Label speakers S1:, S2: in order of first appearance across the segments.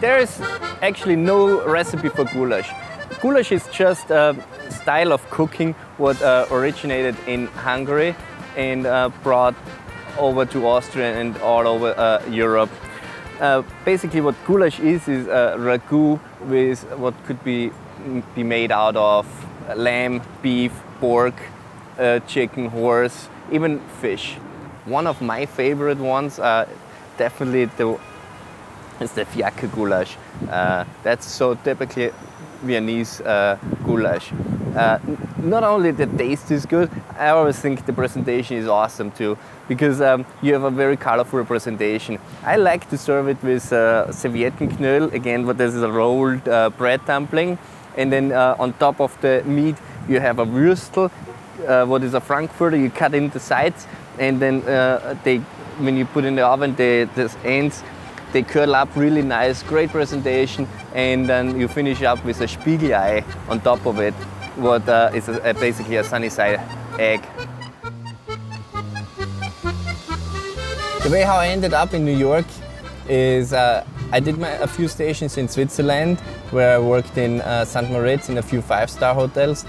S1: There is actually no recipe for goulash. Goulash is just a style of cooking what originated in Hungary and brought over to Austria and all over Europe. Basically what goulash is a ragu with what could be made out of lamb, beef, pork, chicken, horse, even fish. One of my favorite ones definitely is the fiaker goulash. That's so typically Viennese goulash. Not only the taste is good, I always think the presentation is awesome too, because you have a very colorful presentation. I like to serve it with Serviettenknödel, again what is a rolled bread dumpling, and then on top of the meat you have a Würstel, what is a Frankfurter, you cut in the sides, and then when you put in the oven the ends, they curl up really nice, great presentation, and then you finish up with a Spiegelei on top of it, what is basically a sunny side egg. The way how I ended up in New York is I did a few stations in Switzerland, where I worked in St. Moritz in a few five-star hotels.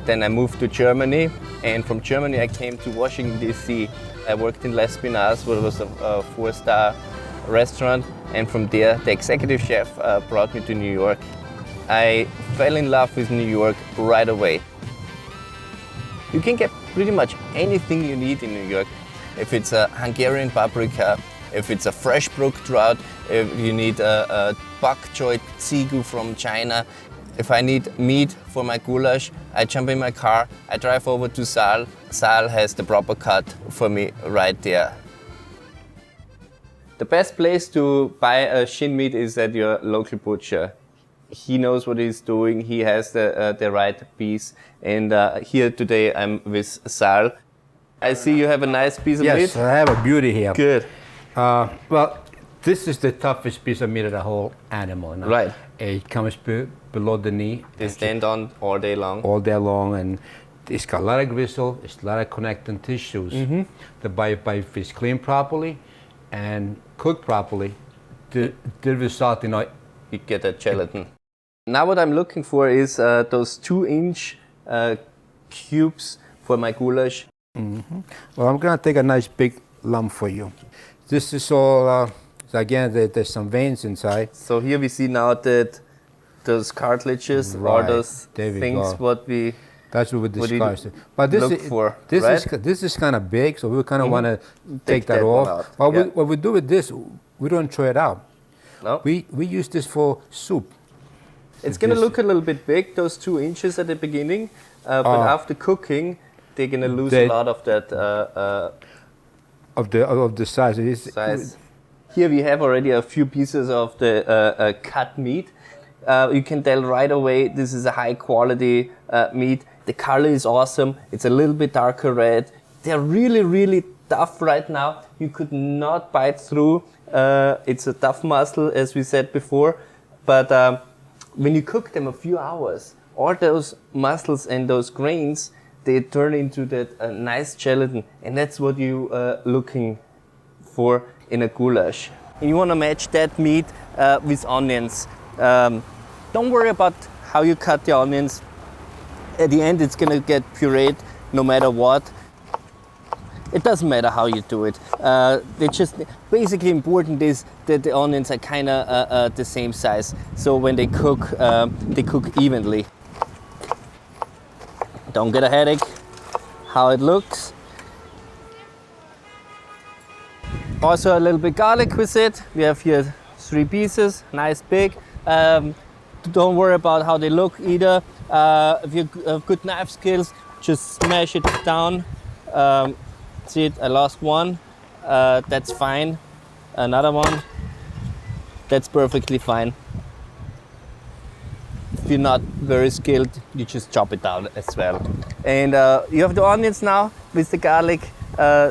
S1: Then I moved to Germany, and from Germany I came to Washington, D.C. I worked in Les Pinas, where it was a four-star restaurant, and from there the executive chef brought me to New York. I fell in love with New York right away. You can get pretty much anything you need in New York. If it's a Hungarian paprika, if it's a fresh brook trout, if you need a bok choy tsigu from China. If I need meat for my goulash, I jump in my car, I drive over to Saal. Saal has the proper cut for me right there. The best place to buy a shin meat is at your local butcher. He knows what he's doing, he has the right piece. And here today I'm with Saal. I see you have a nice piece of meat.
S2: Yes, I have a beauty here.
S1: Good.
S2: Well, this is the toughest piece of meat of the whole animal. You know?
S1: Right.
S2: It comes below the knee.
S1: They stand on all day long.
S2: All day long, and it's got a lot of gristle, it's a lot of connecting tissues. Mm-hmm. The beef is cleaned properly and cooked properly. The result, you know,
S1: you get a gelatin. Now what I'm looking for is those 2-inch cubes for my goulash.
S2: Mm-hmm. Well, I'm gonna take a nice big lump for you. This is all, again, there's some veins inside.
S1: So here we see now that those cartilages,
S2: right.
S1: or those things what we
S2: that's what we discussed. But this is kind of big, so we kind of want to take that off. Well, yeah. What we do with this, we don't throw it out.
S1: No.
S2: We use this for soup.
S1: It's going to look a little bit big, those 2 inches at the beginning, but after cooking, they're going to lose a lot of that
S2: of the size.
S1: Here we have already a few pieces of the cut meat. You can tell right away this is a high quality meat. The color is awesome. It's a little bit darker red. They're really, really tough right now. You could not bite through. It's a tough muscle, as we said before. But when you cook them a few hours, all those muscles and those grains, they turn into that nice gelatin. And that's what you're looking for in a goulash. And you want to match that meat with onions. Don't worry about how you cut the onions. At the end, it's going to get pureed no matter what. It doesn't matter how you do it. It's just basically important is that the onions are kind of the same size. So when they cook evenly. Don't get a headache. How it looks. Also a little bit garlic with it. We have here 3 pieces, nice big. Don't worry about how they look either. If you have good knife skills, just smash it down. See it, I lost one. That's fine. Another one. That's perfectly fine. If you're not very skilled, you just chop it down as well. And you have the onions now with the garlic,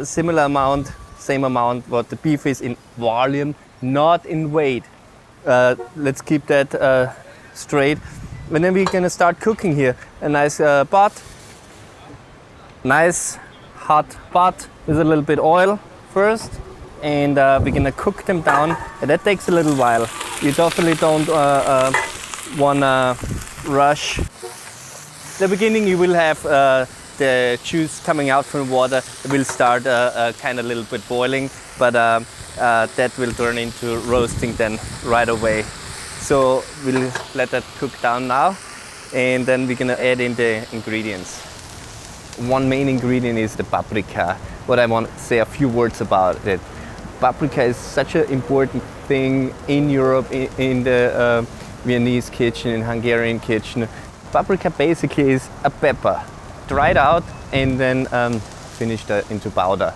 S1: similar amount, same amount what the beef is in volume, not in weight. Let's keep that straight. And then we're gonna start cooking here. A nice pot, nice hot pot with a little bit oil first, and we're gonna cook them down, and that takes a little while. You definitely don't wanna rush. At the beginning you will have the juice coming out from the water. It will start kind of a little bit boiling, but that will turn into roasting then right away. So we'll let that cook down now, and then we're gonna add in the ingredients. One main ingredient is the paprika. What I want to say a few words about it. Paprika is such an important thing in Europe, in the Viennese kitchen, in Hungarian kitchen. Paprika basically is a pepper, dried out and then finished into powder.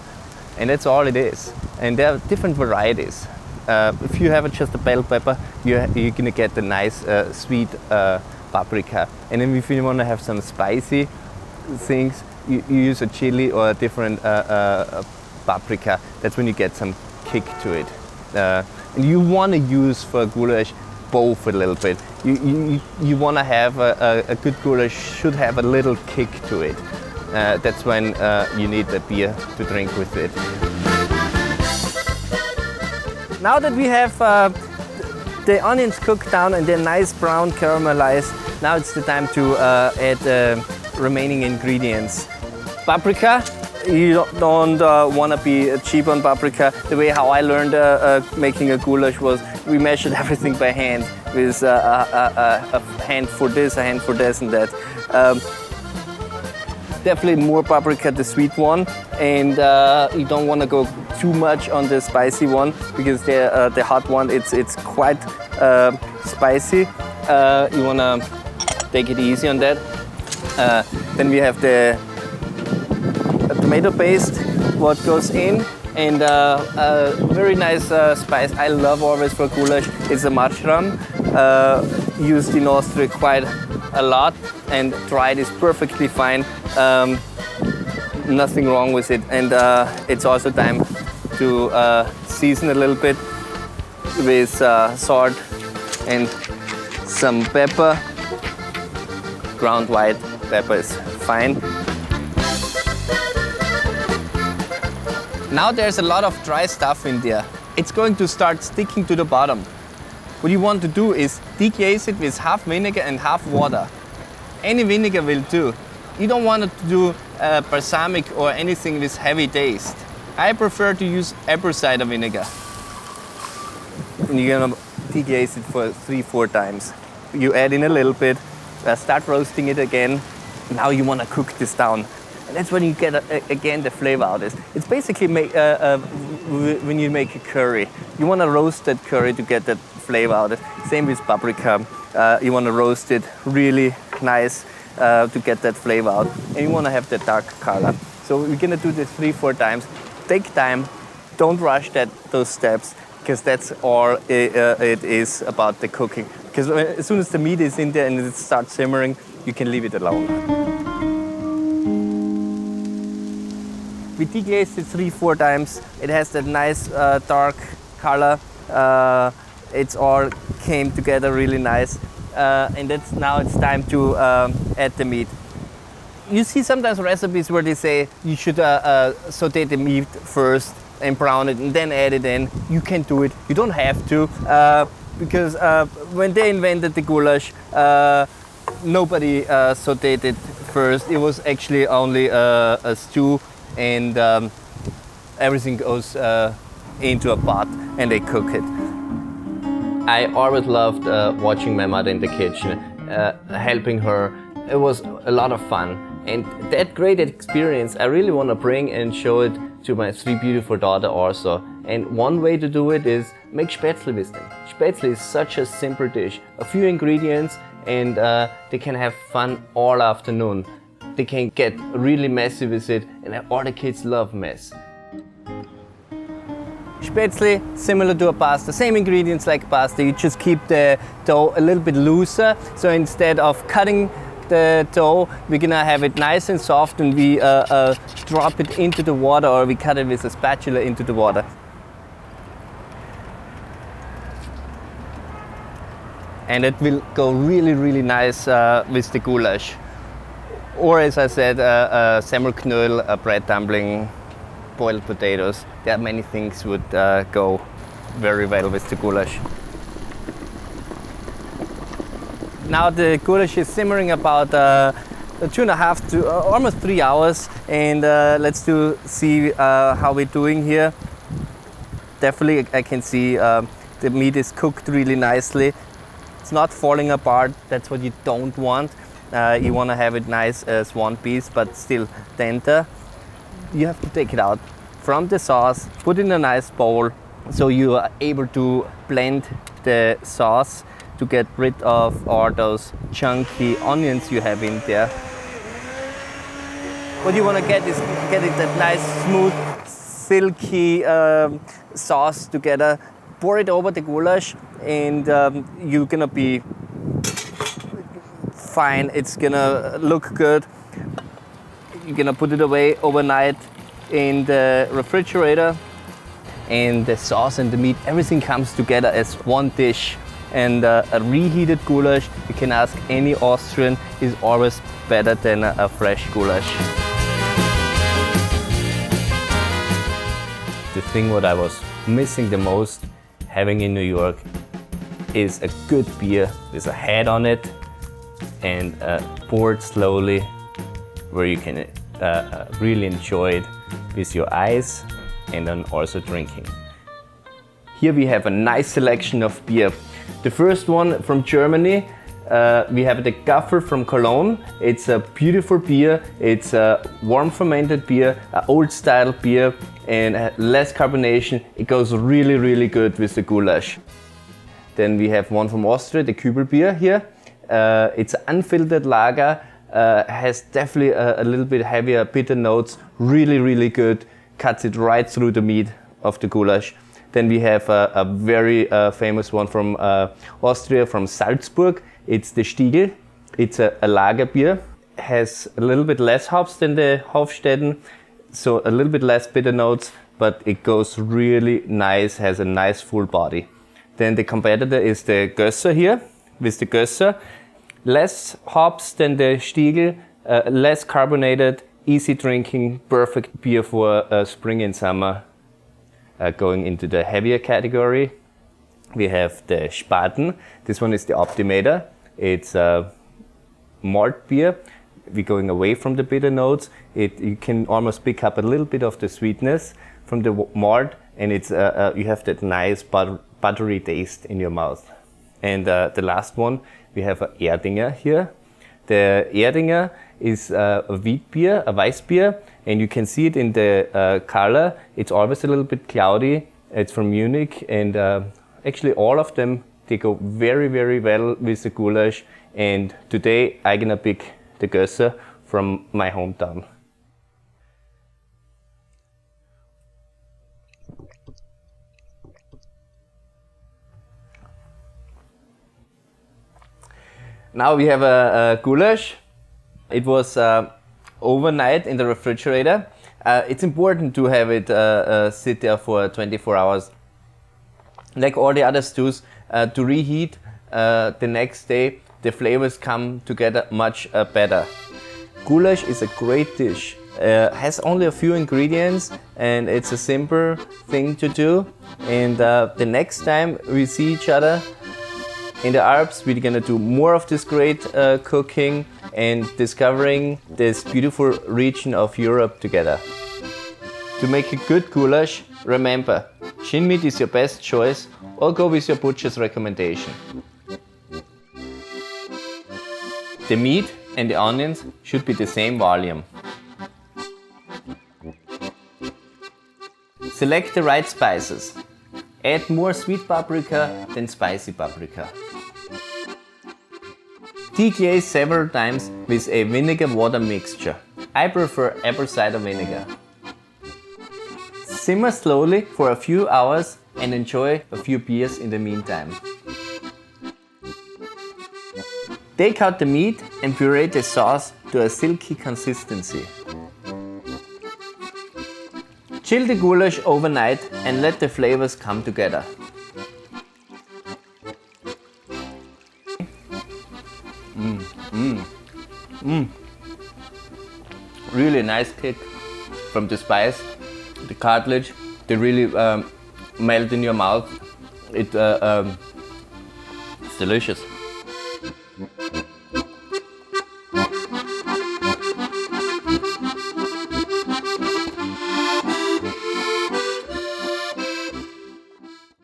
S1: And that's all it is. And there are different varieties. If you have just a bell pepper, you're gonna get the nice sweet paprika. And then if you want to have some spicy things, you use a chili or a different paprika. That's when you get some kick to it. And you want to use for goulash both a little bit. You want to have a good goulash should have a little kick to it. That's when you need a beer to drink with it. Now that we have the onions cooked down and they're nice brown caramelized, now it's the time to add the remaining ingredients. Paprika, you don't want to be cheap on paprika. The way how I learned making a goulash was we measured everything by hand with a hand for this, a hand for this and that. Definitely more paprika, the sweet one, and you don't want to go too much on the spicy one because the hot one it's quite spicy. You want to take it easy on that. Then we have the tomato paste, what goes in, and a very nice spice I love always for goulash is a mushroom, used in Austria quite a lot, and dried is perfectly fine. Nothing wrong with it, and it's also time to season a little bit with salt and some pepper. Ground white pepper is fine. Now there's a lot of dry stuff in there. It's going to start sticking to the bottom. What you want to do is deglaze it with half vinegar and half water. Any vinegar will do. You don't want to do balsamic or anything with heavy taste. I prefer to use apple cider vinegar. And you're gonna deglaze it for 3-4 times. You add in a little bit, start roasting it again. Now you want to cook this down. And that's when you get, again, the flavor out of it. It's basically when you make a curry. You want to roast that curry to get that flavor out of it. Same with paprika. You want to roast it really nice to get that flavor out. And you want to have that dark color. So we're going to do this 3-4 times. Take time. Don't rush those steps, because that's all it is about the cooking. Because as soon as the meat is in there and it starts simmering, you can leave it alone. We deglazed it 3-4 times. It has that nice dark color. It's all came together really nice. And now it's time to add the meat. You see sometimes recipes where they say you should saute the meat first and brown it and then add it in. You can do it. You don't have to, because when they invented the goulash, nobody sauteed it first. It was actually only a stew, and everything goes into a pot and they cook it. I always loved watching my mother in the kitchen, helping her. It was a lot of fun. And that great experience I really want to bring and show it to my 3 beautiful daughters also. And one way to do it is make Spatzle with them. Spatzle is such a simple dish. A few ingredients and they can have fun all afternoon. They can get really messy with it, and all the kids love mess. Spatzle, similar to a pasta, same ingredients like pasta. You just keep the dough a little bit looser. So instead of cutting the dough, we're gonna have it nice and soft, and we drop it into the water, or we cut it with a spatula into the water. And it will go really, really nice with the goulash. Or as I said, semmelknödel, a bread dumpling, boiled potatoes. There are many things would go very well with the goulash. Now the goulash is simmering about 2.5 to almost 3 hours, and let's see how we're doing here. Definitely I can see the meat is cooked really nicely. It's not falling apart, that's what you don't want. You want to have it nice as one piece, but still tender. You have to take it out from the sauce, put in a nice bowl, so you are able to blend the sauce to get rid of all those chunky onions you have in there. What you want to get is that nice, smooth, silky sauce together. Pour it over the goulash, and you're gonna be fine. It's gonna look good. You're gonna put it away overnight in the refrigerator, and the sauce and the meat, everything comes together as one dish. And a reheated goulash, you can ask any Austrian, is always better than a fresh goulash. The thing what I was missing the most having in New York is a good beer with a head on it and poured slowly, where you can really enjoy it with your eyes and then also drinking. Here we have a nice selection of beer. The first one from Germany, we have the Gaffer from Cologne. It's a beautiful beer. It's a warm fermented beer, an old style beer, and less carbonation. It goes really, really good with the goulash. Then we have one from Austria, the Kübel beer here. It's an unfiltered lager, has definitely a little bit heavier bitter notes, really, really good, cuts it right through the meat of the goulash. Then we have a very famous one from Austria, from Salzburg. It's the Stiegl. It's a lager beer. Has a little bit less hops than the Hofstetten, so a little bit less bitter notes, but it goes really nice, has a nice full body. Then the competitor is the Gösser here, with the Gösser. Less hops than the Stiegl, less carbonated, easy drinking, perfect beer for spring and summer. Going into the heavier category, we have the Spaten. This one is the Optimator. It's a malt beer. We're going away from the bitter notes. You can almost pick up a little bit of the sweetness from the malt, and it's you have that nice buttery taste in your mouth. And the last one, we have a Erdinger here. The Erdinger is a wheat beer, a Weissbier, and you can see it in the color. It's always a little bit cloudy. It's from Munich, and actually all of them, they go very, very well with the goulash. And today I'm gonna pick the Gösser from my hometown. Now we have a goulash. It was overnight in the refrigerator. It's important to have it sit there for 24 hours. Like all the other stews, to reheat the next day, the flavors come together much better. Goulash is a great dish. Has only a few ingredients, and it's a simple thing to do. And the next time we see each other in the Alps, we're gonna do more of this great cooking and discovering this beautiful region of Europe together. To make a good goulash, remember, shin meat is your best choice, or go with your butcher's recommendation. The meat and the onions should be the same volume. Select the right spices. Add more sweet paprika than spicy paprika. Deglaze several times with a vinegar-water mixture. I prefer apple cider vinegar. Simmer slowly for a few hours and enjoy a few beers in the meantime. Take out the meat and puree the sauce to a silky consistency. Chill the goulash overnight and let the flavors come together. Really nice kick from the spice, the cartilage. They really melt in your mouth. It's delicious.